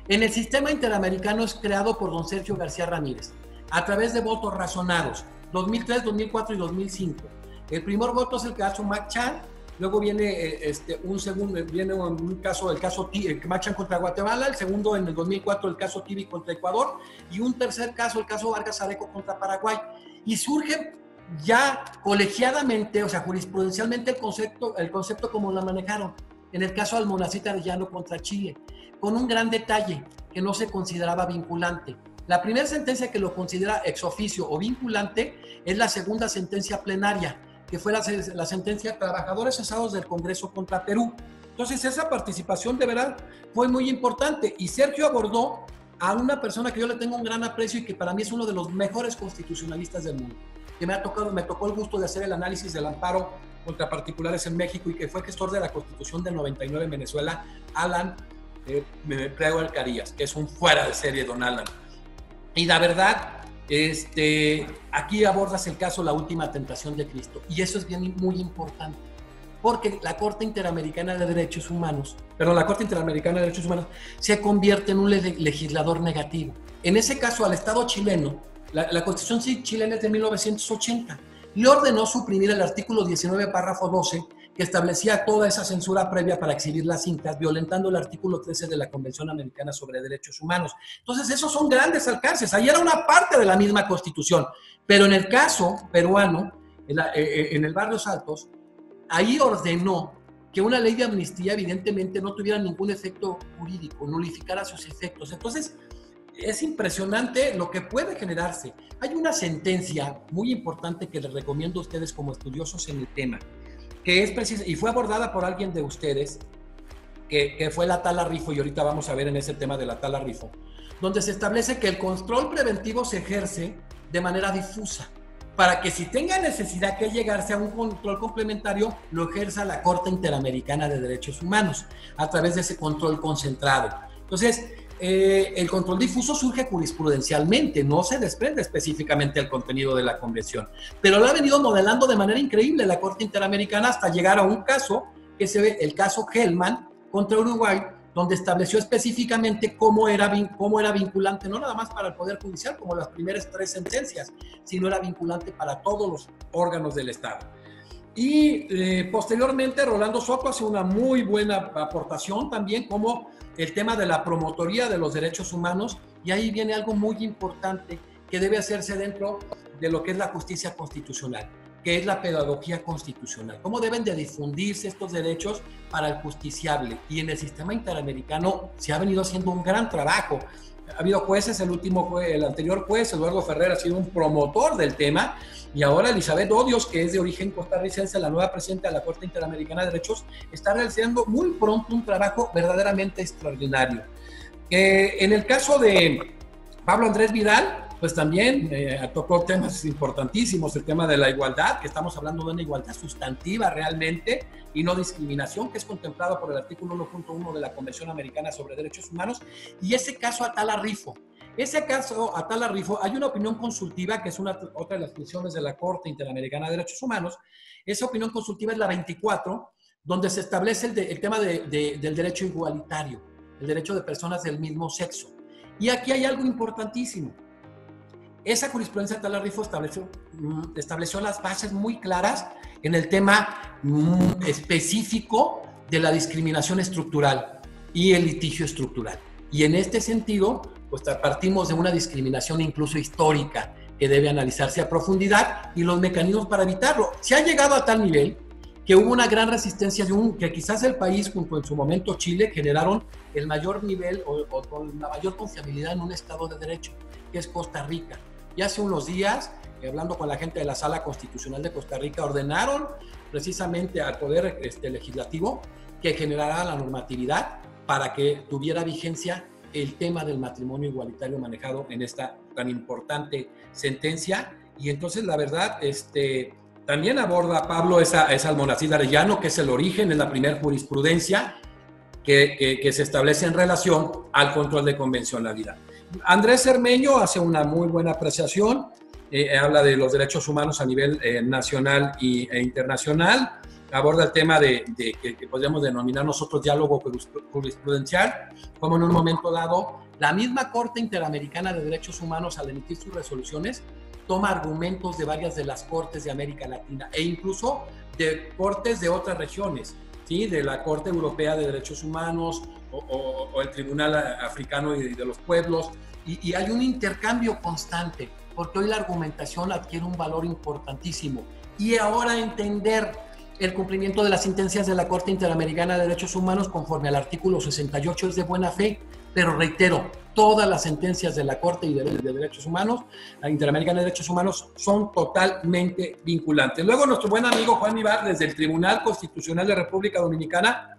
En el sistema interamericano es creado por don Sergio García Ramírez, a través de votos razonados, 2003, 2004 y 2005. El primer voto es el caso Machan. Luego viene un caso, el caso Machan contra Guatemala, el segundo en el 2004 el caso Tibi contra Ecuador y un tercer caso, el caso Vargas Areco contra Paraguay. Y surge ya colegiadamente, o sea, jurisprudencialmente el concepto como lo manejaron en el caso Almonacid Arellano contra Chile, con un gran detalle que no se consideraba vinculante. La primera sentencia que lo considera ex oficio o vinculante es la segunda sentencia plenaria, que fue la sentencia Trabajadores Cesados del Congreso contra Perú. Entonces esa participación de verdad fue muy importante y Sergio abordó a una persona que yo le tengo un gran aprecio y que para mí es uno de los mejores constitucionalistas del mundo, que me tocó el gusto de hacer el análisis del amparo contra particulares en México y que fue gestor de la Constitución del 99 en Venezuela, Alan Brewer Carías, que es un fuera de serie, don Alan. Y la verdad, aquí abordas el caso La Última Tentación de Cristo, y eso es bien muy importante, porque la Corte Interamericana de Derechos Humanos, la Corte Interamericana de Derechos Humanos se convierte en un legislador negativo. En ese caso, al Estado chileno, la Constitución chilena es de 1980, le ordenó suprimir el artículo 19, párrafo 12, que establecía toda esa censura previa para exhibir las cintas, violentando el artículo 13 de la Convención Americana sobre Derechos Humanos. Entonces, esos son grandes alcances. Ahí era una parte de la misma Constitución. Pero en el caso peruano, en el Barrios Altos, ahí ordenó que una ley de amnistía evidentemente no tuviera ningún efecto jurídico, nulificara sus efectos. Entonces, es impresionante lo que puede generarse. Hay una sentencia muy importante que les recomiendo a ustedes como estudiosos en el tema, que es precisa, y fue abordada por alguien de ustedes, que fue la Tala Rifo, y ahorita vamos a ver en ese tema de la Tala Rifo, donde se establece que el control preventivo se ejerce de manera difusa, para que si tenga necesidad que llegarse a un control complementario, lo ejerza la Corte Interamericana de Derechos Humanos, a través de ese control concentrado. Entonces, el control difuso surge jurisprudencialmente, no se desprende específicamente del contenido de la convención, pero lo ha venido modelando de manera increíble la Corte Interamericana hasta llegar a un caso, que se ve el caso Hellman contra Uruguay, donde estableció específicamente cómo era vinculante, no nada más para el Poder Judicial, como las primeras 3 sentencias, sino era vinculante para todos los órganos del Estado. Y posteriormente Rolando Soto hace una muy buena aportación también, como el tema de la promotoría de los derechos humanos, y ahí viene algo muy importante que debe hacerse dentro de lo que es la justicia constitucional, que es la pedagogía constitucional. ¿Cómo deben de difundirse estos derechos para el justiciable? Y en el sistema interamericano se ha venido haciendo un gran trabajo. Ha habido jueces, el anterior juez, Eduardo Ferrer, ha sido un promotor del tema, y ahora Elizabeth Odios, que es de origen costarricense, la nueva presidenta de la Corte Interamericana de Derechos, está realizando muy pronto un trabajo verdaderamente extraordinario. En el caso de Pablo Andrés Vidal, pues también tocó temas importantísimos, el tema de la igualdad, que estamos hablando de una igualdad sustantiva realmente y no discriminación, que es contemplado por el artículo 1.1 de la Convención Americana sobre Derechos Humanos, y ese caso Atala Rifo. Ese caso Atala Rifo, hay una opinión consultiva, que es otra de las funciones de la Corte Interamericana de Derechos Humanos. Esa opinión consultiva es la 24, donde se establece el tema del derecho igualitario, el derecho de personas del mismo sexo. Y aquí hay algo importantísimo. Esa jurisprudencia de Atala Rifo estableció las bases muy claras en el tema específico de la discriminación estructural y el litigio estructural. Y en este sentido, pues partimos de una discriminación incluso histórica que debe analizarse a profundidad y los mecanismos para evitarlo. Se ha llegado a tal nivel que hubo una gran resistencia que quizás el país, junto en su momento Chile, generaron el mayor nivel o con la mayor confiabilidad en un Estado de Derecho, que es Costa Rica. Y hace unos días, hablando con la gente de la Sala Constitucional de Costa Rica, ordenaron precisamente al Poder Legislativo que generara la normatividad para que tuviera vigencia el tema del matrimonio igualitario manejado en esta tan importante sentencia. Y entonces, la verdad, también aborda Pablo esa Almonacid Arellano, que es el origen, es la primera jurisprudencia que se establece en relación al control de convencionalidad. Andrés Cermeño hace una muy buena apreciación, habla de los derechos humanos a nivel nacional e internacional, aborda el tema que podríamos denominar nosotros diálogo jurisprudencial, como en un momento dado la misma Corte Interamericana de Derechos Humanos, al emitir sus resoluciones, toma argumentos de varias de las cortes de América Latina e incluso de cortes de otras regiones, ¿sí? De la Corte Europea de Derechos Humanos o el Tribunal Africano y de los Pueblos, y hay un intercambio constante, porque hoy la argumentación adquiere un valor importantísimo. Y ahora entender el cumplimiento de las sentencias de la Corte Interamericana de Derechos Humanos conforme al artículo 68 es de buena fe, pero reitero, todas las sentencias de la Corte de Derechos Humanos, la Interamericana de Derechos Humanos, son totalmente vinculantes. Luego nuestro buen amigo Juan Ibar, desde el Tribunal Constitucional de República Dominicana,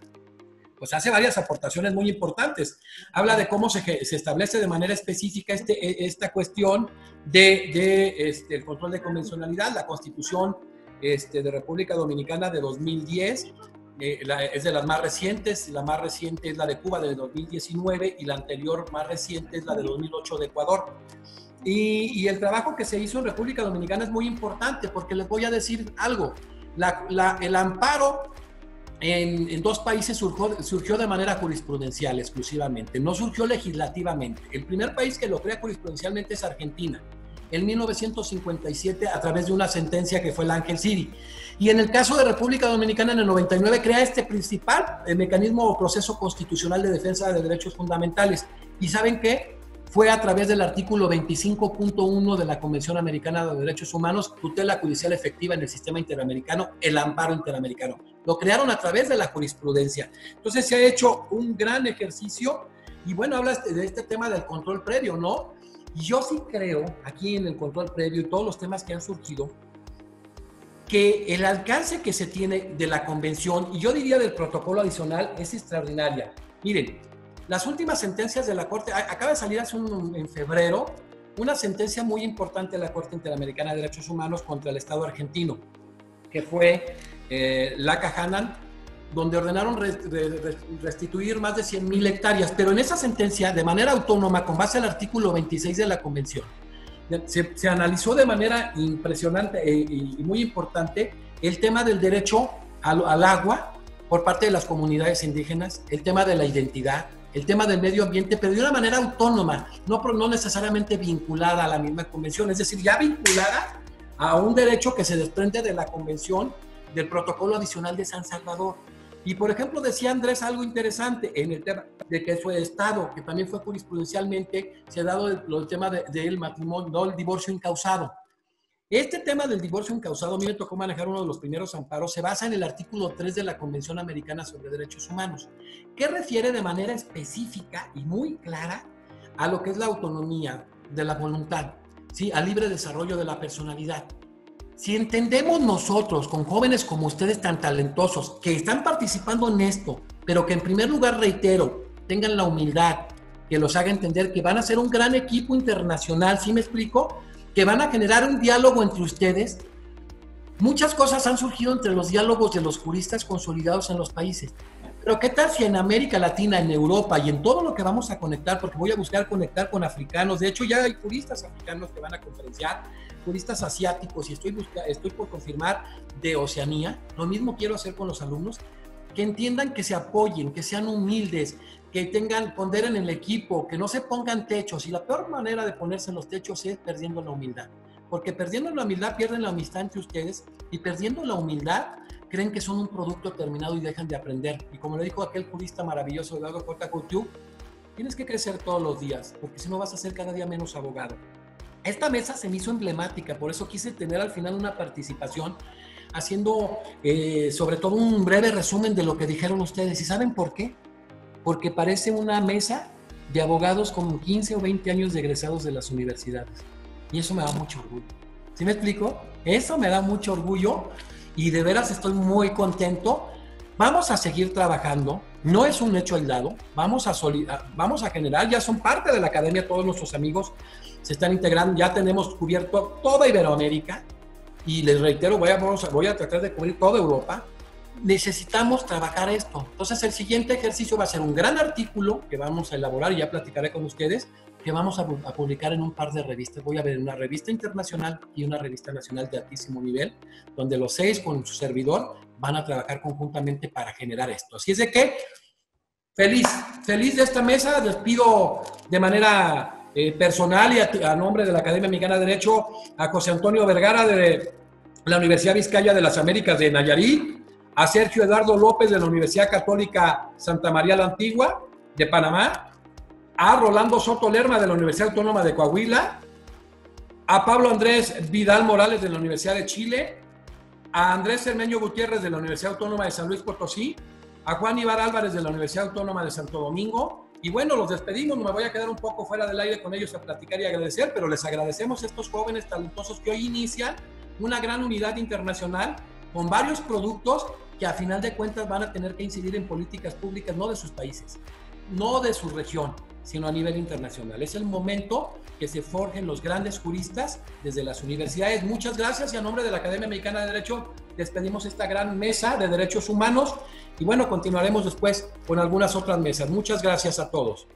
pues hace varias aportaciones muy importantes. Habla de cómo se establece de manera específica esta cuestión el control de convencionalidad. La Constitución de República Dominicana de 2010 es de las más recientes. La más reciente es la de Cuba de 2019 y la anterior más reciente es la de 2008 de Ecuador. Y el trabajo que se hizo en República Dominicana es muy importante, porque les voy a decir algo. El amparo en dos países surgió de manera jurisprudencial exclusivamente, no surgió legislativamente. El primer país que lo crea jurisprudencialmente es Argentina, en 1957 a través de una sentencia que fue el Ángel Siri. Y en el caso de República Dominicana, en el 99, crea este principal mecanismo o proceso constitucional de defensa de derechos fundamentales. ¿Y saben qué? Fue a través del artículo 25.1 de la Convención Americana de Derechos Humanos, tutela judicial efectiva en el sistema interamericano, el amparo interamericano. Lo crearon a través de la jurisprudencia. Entonces se ha hecho un gran ejercicio y bueno, hablas de este tema del control previo, ¿no? Y yo sí creo, aquí en el control previo y todos los temas que han surgido, que el alcance que se tiene de la convención, y yo diría del protocolo adicional, es extraordinaria. Miren, las últimas sentencias de la Corte, acaba de salir en febrero, una sentencia muy importante de la Corte Interamericana de Derechos Humanos contra el Estado argentino, que fue Laca Hanan, donde ordenaron restituir más de 100.000 hectáreas, pero en esa sentencia, de manera autónoma, con base al artículo 26 de la Convención, se analizó de manera impresionante y muy importante el tema del derecho al agua por parte de las comunidades indígenas, el tema de la identidad, el tema del medio ambiente, pero de una manera autónoma, no necesariamente vinculada a la misma convención, es decir, ya vinculada a un derecho que se desprende de la convención del protocolo adicional de San Salvador. Y por ejemplo decía Andrés algo interesante en el tema de que su estado, que también fue jurisprudencialmente, se ha dado el tema del matrimonio, no el divorcio incausado. Este tema del divorcio incausado, a mí me tocó manejar uno de los primeros amparos, se basa en el artículo 3 de la Convención Americana sobre Derechos Humanos, que refiere de manera específica y muy clara a lo que es la autonomía de la voluntad, ¿sí? Al libre desarrollo de la personalidad. Si entendemos nosotros, con jóvenes como ustedes tan talentosos, que están participando en esto, pero que en primer lugar, reitero, tengan la humildad, que los haga entender que van a ser un gran equipo internacional, ¿sí me explico? Que van a generar un diálogo entre ustedes. Muchas cosas han surgido entre los diálogos de los juristas consolidados en los países. Pero ¿qué tal si en América Latina, en Europa y en todo lo que vamos a conectar? Porque voy a buscar conectar con africanos. De hecho, ya hay juristas africanos que van a conferenciar, juristas asiáticos, y estoy por confirmar de Oceanía. Lo mismo quiero hacer con los alumnos, que entiendan, que se apoyen, que sean humildes, que ponderen el equipo, que no se pongan techos. Y la peor manera de ponerse en los techos es perdiendo la humildad. Porque perdiendo la humildad pierden la amistad entre ustedes, y perdiendo la humildad creen que son un producto terminado y dejan de aprender. Y como le dijo aquel jurista maravilloso, Eduardo J. Couture, tienes que crecer todos los días, porque si no vas a ser cada día menos abogado. Esta mesa se me hizo emblemática, por eso quise tener al final una participación haciendo sobre todo un breve resumen de lo que dijeron ustedes. ¿Y saben por qué? Porque parece una mesa de abogados con 15 o 20 años de egresados de las universidades. Y eso me da mucho orgullo. ¿Sí me explico? Eso me da mucho orgullo y de veras estoy muy contento. Vamos a seguir trabajando, no es un hecho aislado, vamos a generar, ya son parte de la academia, todos nuestros amigos se están integrando, ya tenemos cubierto toda Iberoamérica y les reitero, voy a tratar de cubrir toda Europa. Necesitamos trabajar esto. Entonces el siguiente ejercicio va a ser un gran artículo que vamos a elaborar y ya platicaré con ustedes, que vamos a publicar en un par de revistas. Voy a ver una revista internacional y una revista nacional de altísimo nivel, donde los 6 con su servidor van a trabajar conjuntamente para generar esto. Así es de que, feliz de esta mesa. Les pido de manera personal y a nombre de la Academia Mexicana de Derecho a José Antonio Vergara de la Universidad Vizcaya de las Américas de Nayarit, a Sergio Eduardo López de la Universidad Católica Santa María la Antigua de Panamá, a Rolando Soto Lerma de la Universidad Autónoma de Coahuila, a Pablo Andrés Vidal Morales de la Universidad de Chile, a Andrés Cermeño Gutiérrez de la Universidad Autónoma de San Luis Potosí, a Juan Ibar Álvarez de la Universidad Autónoma de Santo Domingo. Y bueno, los despedimos, me voy a quedar un poco fuera del aire con ellos a platicar y agradecer, pero les agradecemos a estos jóvenes talentosos que hoy inician una gran unidad internacional con varios productos que a final de cuentas van a tener que incidir en políticas públicas, no de sus países, no de su región, sino a nivel internacional. Es el momento que se forjen los grandes juristas desde las universidades. Muchas gracias y a nombre de la Academia Mexicana de Derecho despedimos esta gran mesa de derechos humanos y bueno, continuaremos después con algunas otras mesas. Muchas gracias a todos.